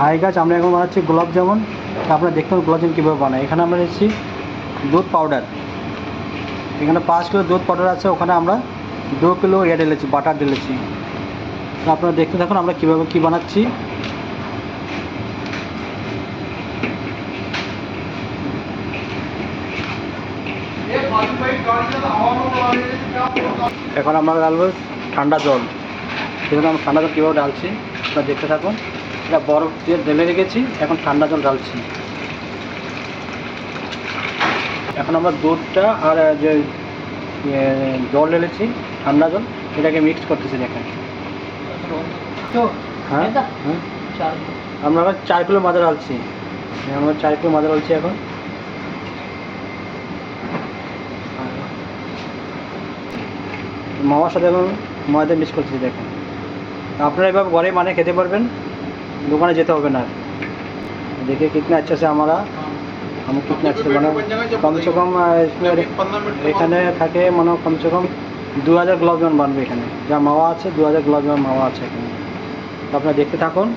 High গাছ, আমরা এখন বানাচ্ছি গোলাপ জামুন। আপনারা দেখুন গোলাপ জামুন কীভাবে বানায়। এখানে আমরা নিচ্ছি দুধ পাউডার, এখানে 5 কিলো দুধ পাউডার আছে, ওখানে আমরা 2 কিলো ঢেলেছি, বাটার ঢেলেছি। তো আপনারা দেখতে থাকুন আমরা কীভাবে কী বানাচ্ছি। এখন আমরা ঢালবো ঠান্ডা জল। সেখানে আমরা ঠান্ডা জল কীভাবে ঢালছি আপনারা দেখতে থাকুন। এটা বরফ দিয়ে ঢেলে রেখেছি, এখন ঠান্ডা জল ঢালছি। এখন আমরা দুধটা আর যে জল ঢেলেছি ঠান্ডা জল, এটাকে মিক্স করতেছি। দেখেন হ্যাঁ হ্যাঁ, আমরা এখন 4 কিলো মাজা ঢালছি। আমরা 4 কিলো মাজা ঢালছি এখন। মামার সাথে এখন ময়দা মিক্স করতেছি। দেখেন আপনারা এভাবে ঘরে মানে খেতে পারবেন, দোকানে যেতে হবে না। देखिए कितना अच्छा से हमारा हम कितना अच्छे बना, कम से कम इसमें এখানে থাকে মানে কম সে কম 2000 গোলাপ জামুন বানবে। এখানে যা মাওয়া আছে 2000 গোলাপ জামুন মাওয়া আছে এখানে। তো আপনারা দেখতে থাকুন।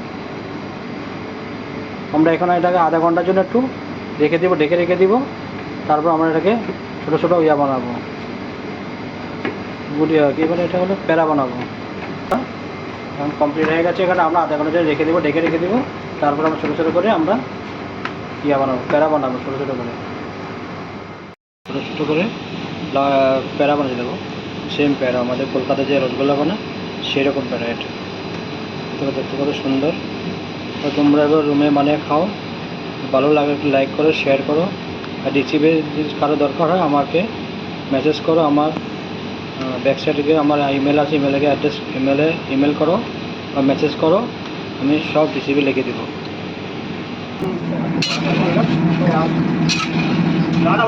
আমরা এখানে এটাকে আধা ঘন্টার জন্য একটু রেখে দিব, ঢেকে রেখে দিব। তারপর আমরা এটাকে ছোটো ছোটো ইয়া বানাবো, গুড়ি কী বলে এটা হলো প্যারা বানাবো। এখন কমপ্লিট হয়ে গেছে। এখানে আমরা আধা ঘন্টা জন্য রেখে দেবো, ঢেকে রেখে দেবো। তারপর আমরা ছোটো ছোটো করে আমরা ইয়া বানাবো, প্যারা বানাবো। ছোটো ছোটো করে প্যারা বানিয়ে দেবো। সেম প্যারা আমাদের কলকাতায় যে রসগোল্লা বানায় সেরকম প্যারা এটা। তো দেখতে কত সুন্দর। তো তোমরা এবার রুমে বানিয়ে খাও, ভালো লাগে একটু লাইক করো, শেয়ার করো। আর রেসিপি যদি কারো দরকার হয় আমাকে মেসেজ করো। আমার ওয়েবসাইটে গিয়ে আমার ইমেল আছে, ইমেলে গিয়ে অ্যাড্রেস ইমেল করো বা মেসেজ করো, আমি সব রেসিপি লিখে দেবো। দাদা